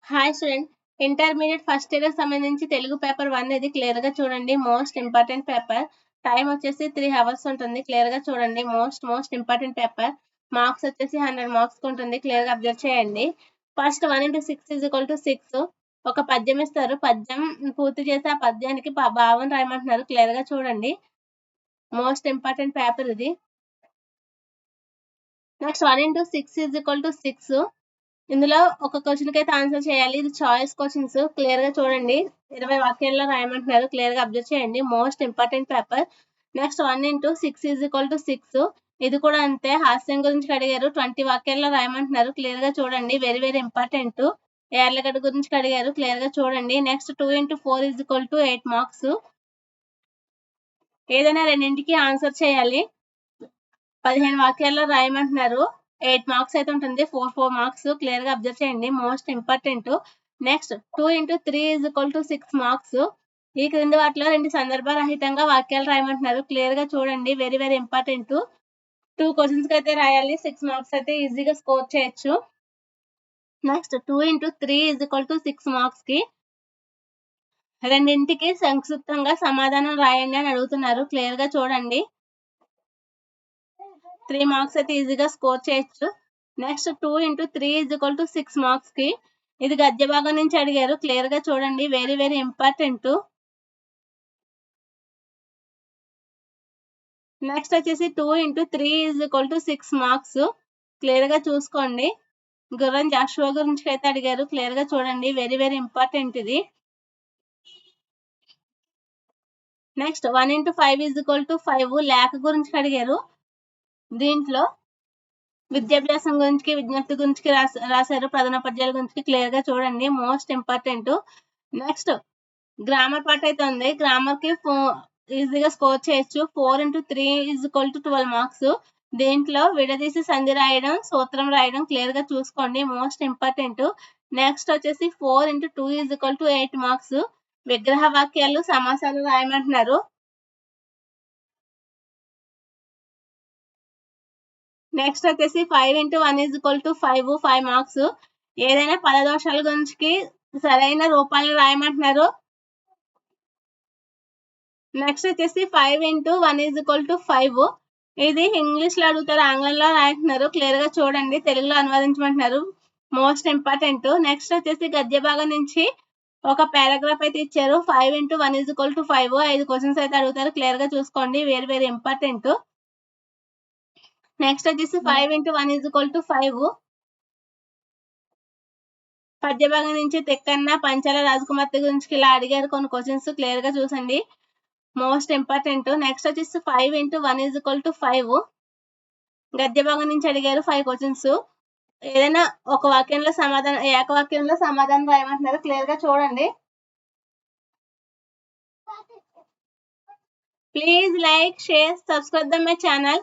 Hi student, intermediate first year సంబంధించి Telugu paper 1 ఇది clear గా చూడండి. Most important paper. టైం వచ్చేసి 3 hours ఉంటుంది. క్లియర్ గా చూడండి. Most important paper. మార్క్స్ వచ్చేసి 100 మార్క్స్ ఉంటుంది. క్లియర్ గా అబ్జర్వ్ చేయండి. First 1 into 6 = 6. ఒక పద్యం ఇస్తారు. పద్యం పూర్తి చేసి ఆ పద్యానికి భావం రాయమంటున్నారు. క్లియర్ గా చూడండి. మోస్ట్ ఇంపార్టెంట్ పేపర్ ఇది. Next 1 into 6 = 6. ఇందులో ఒక క్వశ్చన్ కి అయితే ఆన్సర్ చేయాలి. ఇది చాయిస్ క్వశ్చన్స్. క్లియర్ గా చూడండి. 20 వాక్యాల్లో రాయమంటున్నారు. క్లియర్ గా అబ్జర్వ్ చేయండి. Most important paper. Next 1 into 6 = 6. ఇది కూడా అంతే. హాస్యం గురించి అడిగారు. 20 వాక్యాల్లో రాయమంటున్నారు. క్లియర్ గా చూడండి. Very important. యార్లగడ్డ గురించి అడిగారు. క్లియర్ గా చూడండి. Next 2 into 4 = 8 marks. ఏదైనా రెండింటికి ఆన్సర్ చేయాలి. 15 వాక్యాల్లో రాయమంటున్నారు. 8 మార్క్స్ అయితే ఉంటుంది. 4 మార్క్స్. క్లియర్ గా అబ్జర్వ్ చేయండి. Most important. Next 2 into 3 = 6 marks. ఈ క్రింది వాటిలో 2 సందర్భరహితంగా వాక్యాలు రాయమంటున్నారు. క్లియర్ గా చూడండి. Very important. 2 క్వశ్చన్స్ కి అయితే రాయాలి. 6 మార్క్స్ అయితే ఈజీగా స్కోర్ చేయొచ్చు. నెక్స్ట్ 2 into 3 = 6 మార్క్స్ కి రెండింటికి సంక్షిప్తంగా సమాధానం రాయండి అని అడుగుతున్నారు. క్లియర్ గా చూడండి. 3 మార్క్స్ అయితే ఈజీగా స్కోర్ చేయొచ్చు. నెక్స్ట్ 2 into 3 = 6 మార్క్స్ కి ఇది గద్య భాగం నుంచి అడిగారు. క్లియర్ గా చూడండి. Very important. నెక్స్ట్ వచ్చేసి 2 into 3 = 6 మార్క్స్. క్లియర్ గా చూసుకోండి. గుర్రం జాషువా గురించి అయితే అడిగారు. క్లియర్ గా చూడండి. వెరీ ఇంపార్టెంట్ ఇది. నెక్స్ట్ 1 into 5 = 5 లేఖ గురించి అడిగారు. దీంట్లో విద్యాభ్యాసం గురించి, విజ్ఞప్తి గురించి రాశారు. ప్రధాన పద్యాల గురించి క్లియర్ గా చూడండి. Most important. Next grammar part అయితే ఉంది. గ్రామర్ కి ఈజీగా స్కోర్ చేయొచ్చు. 4 into 3 = 12 మార్క్స్. దీంట్లో విడదీసి సంధి రాయడం, సూత్రం రాయడం క్లియర్ గా చూసుకోండి. Most important. నెక్స్ట్ వచ్చేసి 4 into 2 = 8 మార్క్స్. విగ్రహ వాక్యాలు, సమాసాలు రాయమంటున్నారు. నెక్స్ట్ వచ్చేసి 5 into 1 = 5 మార్క్స్. ఏదైనా పదదోషాల గురించి సరైన రూపాలను రాయమంటున్నారు. నెక్స్ట్ వచ్చేసి 5 into 1 = 5. ఇది ఇంగ్లీష్ లో అడుగుతారు, ఆంగ్లంలో రాయంటున్నారు. క్లియర్ గా చూడండి. తెలుగులో అనువదించమంటున్నారు. Most important. నెక్స్ట్ వచ్చేసి గద్య భాగం నుంచి ఒక పారాగ్రాఫ్ అయితే ఇచ్చారు. 5 into 1 = 5. 5 క్వశ్చన్స్ అయితే అడుగుతారు. క్లియర్ గా చూసుకోండి. Very important. నెక్స్ట్ వచ్చేసి 5 into 1 = 5. పద్య భాగం నుంచి తెక్కన్న, పంచాల రాజకుమార్తె గురించి ఇలా అడిగారు. కొన్ని క్వశ్చన్స్ క్లియర్ గా చూసండి. Most important. నెక్స్ట్ వచ్చేసి 5 into 1 = 5. గద్య భాగం నుంచి అడిగారు. 5 క్వశ్చన్స్. ఏదైనా ఒక వాక్యంలో సమాధానం, ఏకవాక్యంలో సమాధానం రాయమంటున్నారు. క్లియర్ గా చూడండి. Please like, share, subscribe my channel.